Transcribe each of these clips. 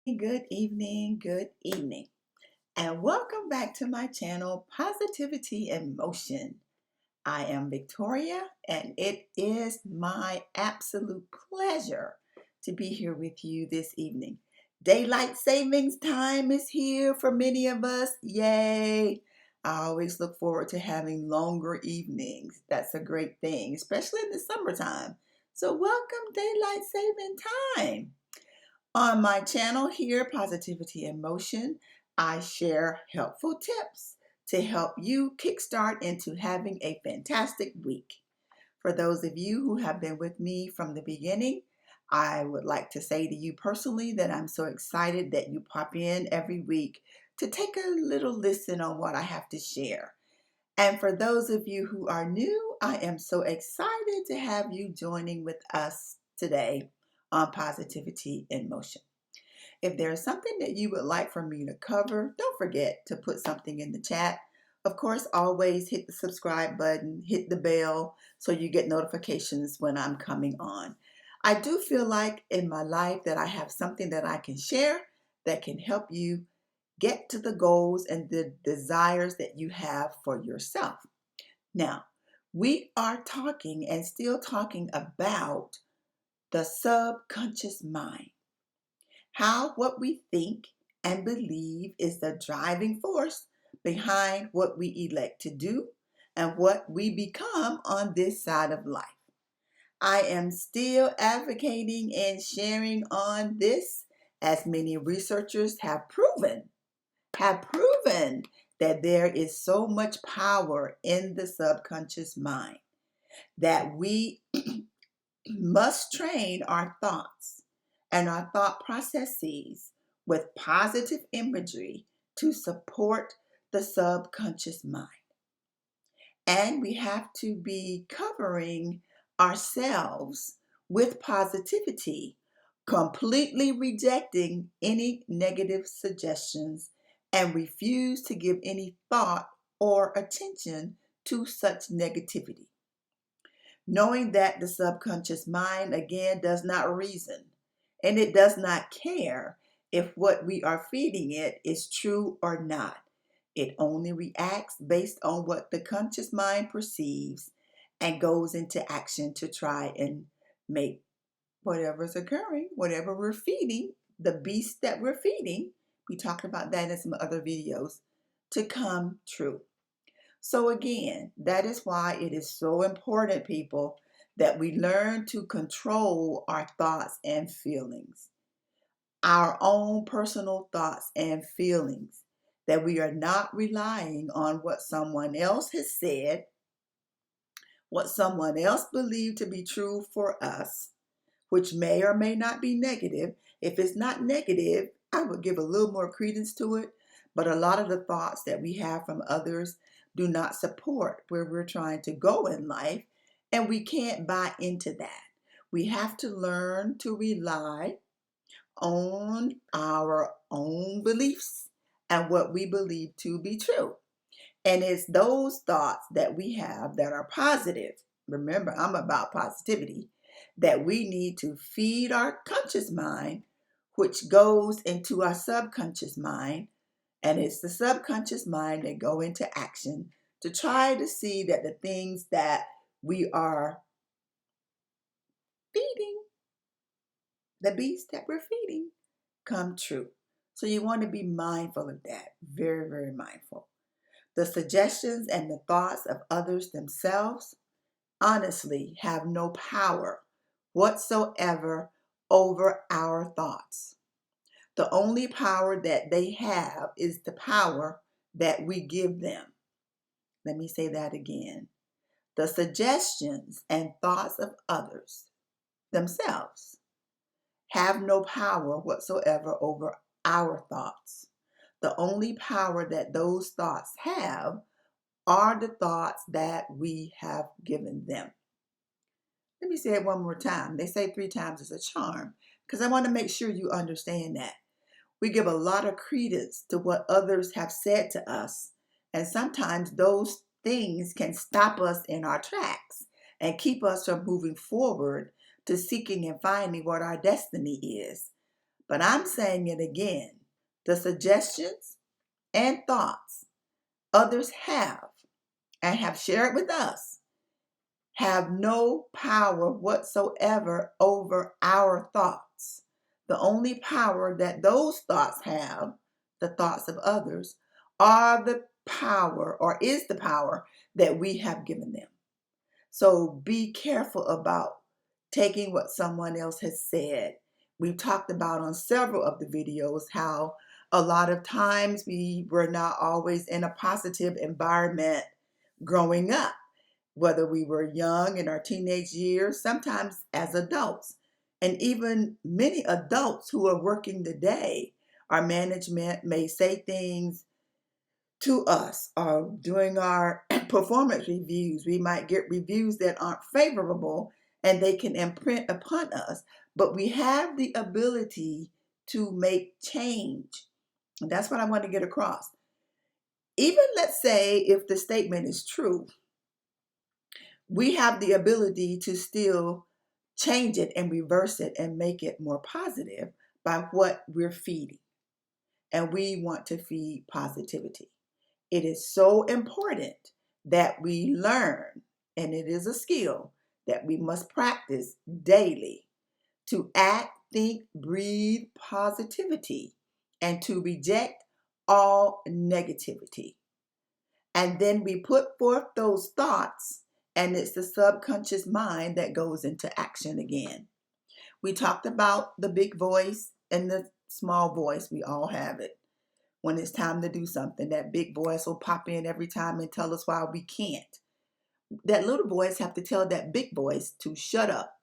Good evening, and welcome back to my channel, Positivity in Motion. I am Victoria, and it is my absolute pleasure to be here with you this evening. Daylight savings time is here for many of us. Yay! I always look forward to having longer evenings. That's a great thing, especially in the summertime. So, welcome, daylight saving time. On my channel here, Positivity in Motion, I share helpful tips to help you kickstart into having a fantastic week. For those of you who have been with me from the beginning, I would like to say to you personally that I'm so excited that you pop in every week to take a little listen on what I have to share. And for those of you who are new, I am so excited to have you joining with us today on Positivity in Motion. If there's something that you would like for me to cover, don't forget to put something in the chat. Of course, always hit the subscribe button, hit the bell so you get notifications when I'm coming on. I do feel like in my life that I have something that I can share that can help you get to the goals and the desires that you have for yourself. Now, we are talking and still talking about the subconscious mind. How what we think and believe is the driving force behind what we elect to do and what we become on this side of life. I am still advocating and sharing on this as many researchers have proven that there is so much power in the subconscious mind that we must train our thoughts and our thought processes with positive imagery to support the subconscious mind. And we have to be covering ourselves with positivity, completely rejecting any negative suggestions and refuse to give any thought or attention to such negativity. Knowing that the subconscious mind, again, does not reason and it does not care if what we are feeding it is true or not. It only reacts based on what the conscious mind perceives and goes into action to try and make whatever's occurring, whatever we're feeding, the beast that we're feeding, we talked about that in some other videos, to come true. So, again, that is why it is so important, people, that we learn to control our thoughts and feelings, our own personal thoughts and feelings, that we are not relying on what someone else has said, what someone else believed to be true for us, which may or may not be negative. If it's not negative, I would give a little more credence to it. But a lot of the thoughts that we have from others do not support where we're trying to go in life, and we can't buy into that. We have to learn to rely on our own beliefs and what we believe to be true. And it's those thoughts that we have that are positive. Remember, I'm about positivity, that we need to feed our conscious mind, which goes into our subconscious mind. And it's the subconscious mind that go into action to try to see that the things that we are feeding, the beast that we're feeding, come true. So you want to be mindful of that. Very, very mindful. The suggestions and the thoughts of others themselves honestly have no power whatsoever over our thoughts. The only power that they have is the power that we give them. Let me say that again. The suggestions and thoughts of others themselves have no power whatsoever over our thoughts. The only power that those thoughts have are the thoughts that we have given them. Let me say it one more time. They say 3 times is a charm because I want to make sure you understand that. We give a lot of credence to what others have said to us, and sometimes those things can stop us in our tracks and keep us from moving forward to seeking and finding what our destiny is. But I'm saying it again. The suggestions and thoughts others have and have shared with us have no power whatsoever over our thoughts. The only power that those thoughts have, the thoughts of others, are the power or is the power that we have given them. So be careful about taking what someone else has said. We've talked about on several of the videos how a lot of times we were not always in a positive environment growing up, whether we were young in our teenage years, sometimes as adults. And even many adults who are working today, our management may say things to us during our performance reviews. We might get reviews that aren't favorable and they can imprint upon us, but we have the ability to make change. And that's what I want to get across. Even let's say if the statement is true, we have the ability to still change it and reverse it and make it more positive by what we're feeding. And we want to feed positivity. It is so important that we learn, and it is a skill that we must practice daily to act, think, breathe positivity and to reject all negativity. And then we put forth those thoughts, and it's the subconscious mind that goes into action again. We talked about the big voice and the small voice. We all have it. When it's time to do something, that big voice will pop in every time and tell us why we can't. That little voice have to tell that big voice to shut up,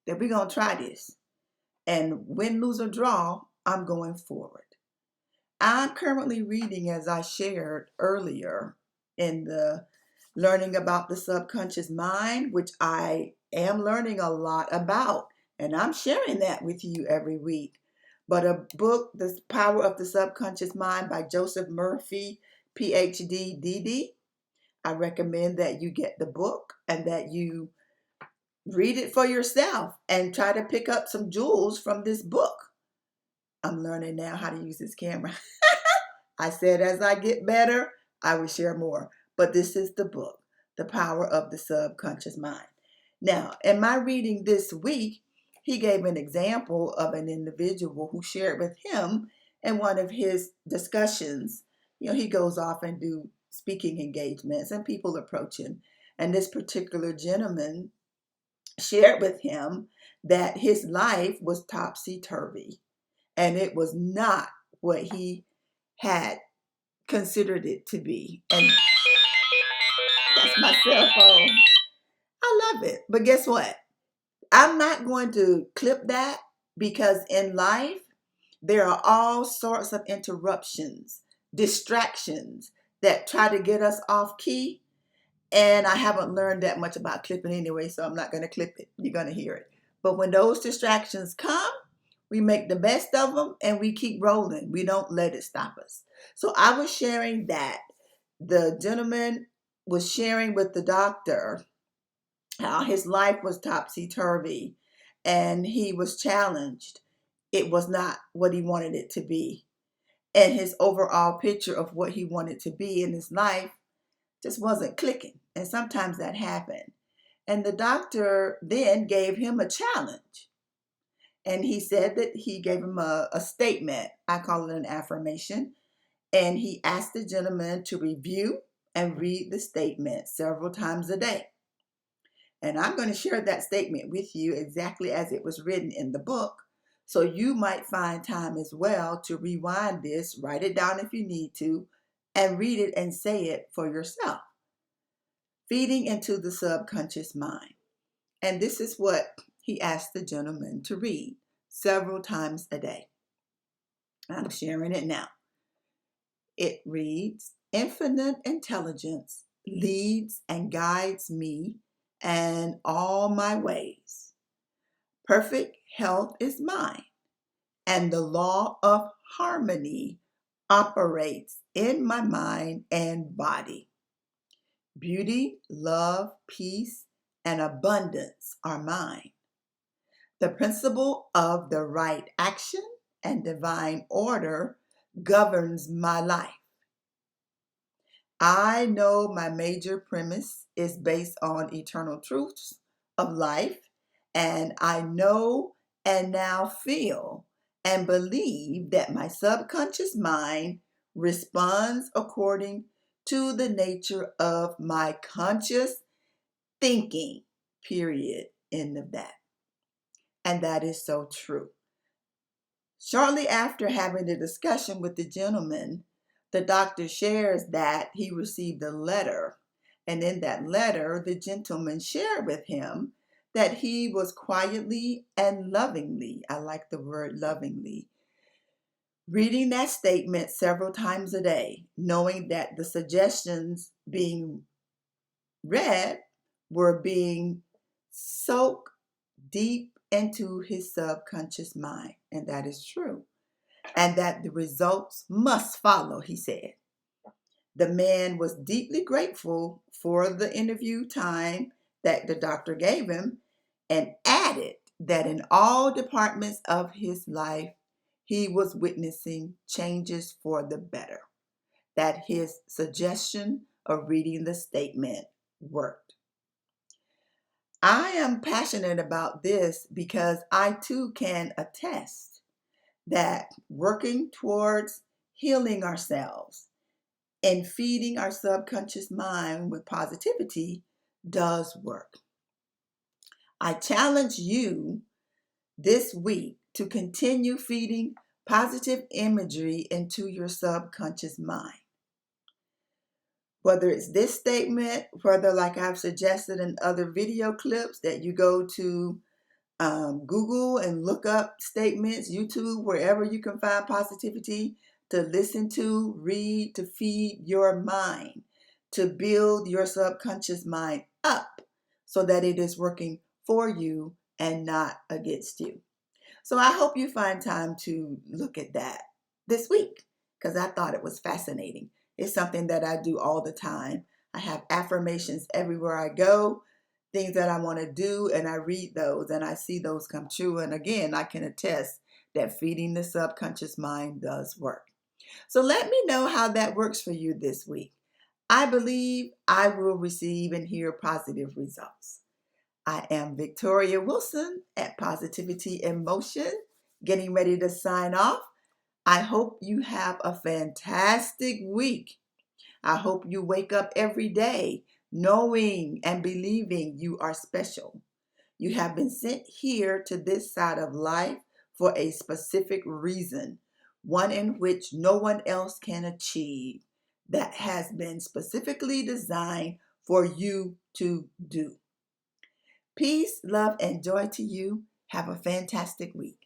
that we're going to try this. And win, lose, or draw, I'm going forward. I'm currently reading, as I shared earlier, in the learning about the subconscious mind, which I am learning a lot about. And I'm sharing that with you every week. But a book, The Power of the Subconscious Mind by Joseph Murphy, PhD, DD. I recommend that you get the book and that you read it for yourself and try to pick up some jewels from this book. I'm learning now how to use this camera. I said as I get better, I will share more. But this is the book, The Power of the Subconscious Mind. Now, in my reading this week, he gave an example of an individual who shared with him in one of his discussions. He goes off and do speaking engagements and people approach him. And this particular gentleman shared with him that his life was topsy-turvy and it was not what he had considered it to be. And that's my cell phone. I love it. But guess what? I'm not going to clip that because in life, there are all sorts of interruptions, distractions that try to get us off key. And I haven't learned that much about clipping anyway, so I'm not going to clip it. You're going to hear it. But when those distractions come, we make the best of them and we keep rolling. We don't let it stop us. So I was sharing that. The gentleman was sharing with the doctor how his life was topsy-turvy and he was challenged. It was not what he wanted it to be. And his overall picture of what he wanted to be in his life just wasn't clicking. And sometimes that happened. And the doctor then gave him a challenge. And he said that he gave him a statement. I call it an affirmation. And he asked the gentleman to review and read the statement several times a day. And I'm going to share that statement with you exactly as it was written in the book. So you might find time as well to rewind this, write it down if you need to, and read it and say it for yourself. Feeding into the subconscious mind. And this is what he asked the gentleman to read several times a day. I'm sharing it now. It reads, "Infinite intelligence leads and guides me and all my ways. Perfect health is mine, and the law of harmony operates in my mind and body. Beauty, love, peace, and abundance are mine. The principle of the right action and divine order governs my life. I know my major premise is based on eternal truths of life, and I know and now feel and believe that my subconscious mind responds according to the nature of my conscious thinking, period. End of that. And that is so true. Shortly after having the discussion with the gentleman, the doctor shares that he received a letter. And in that letter, the gentleman shared with him that he was quietly and lovingly, I like the word lovingly, reading that statement several times a day, knowing that the suggestions being read were being soaked deep into his subconscious mind. And that is true. And that the results must follow, he said. The man was deeply grateful for the interview time that the doctor gave him and added that in all departments of his life, he was witnessing changes for the better, that his suggestion of reading the statement worked. I am passionate about this because I too can attest that working towards healing ourselves and feeding our subconscious mind with positivity does work. I challenge you this week to continue feeding positive imagery into your subconscious mind. Whether it's this statement, whether like I've suggested in other video clips that you go to Google and look up statements, YouTube, wherever you can find positivity to listen to, read, to feed your mind, to build your subconscious mind up so that it is working for you and not against you. So I hope you find time to look at that this week because I thought it was fascinating. It's something that I do all the time. I have affirmations everywhere I go, things that I want to do, and I read those and I see those come true. And again, I can attest that feeding the subconscious mind does work. So let me know how that works for you this week. I believe I will receive and hear positive results. I am Victoria Wilson at Positivity in Motion, getting ready to sign off. I hope you have a fantastic week. I hope you wake up every day knowing and believing you are special. You have been sent here to this side of life for a specific reason, one in which no one else can achieve, that has been specifically designed for you to do. Peace, love, and joy to you. Have a fantastic week.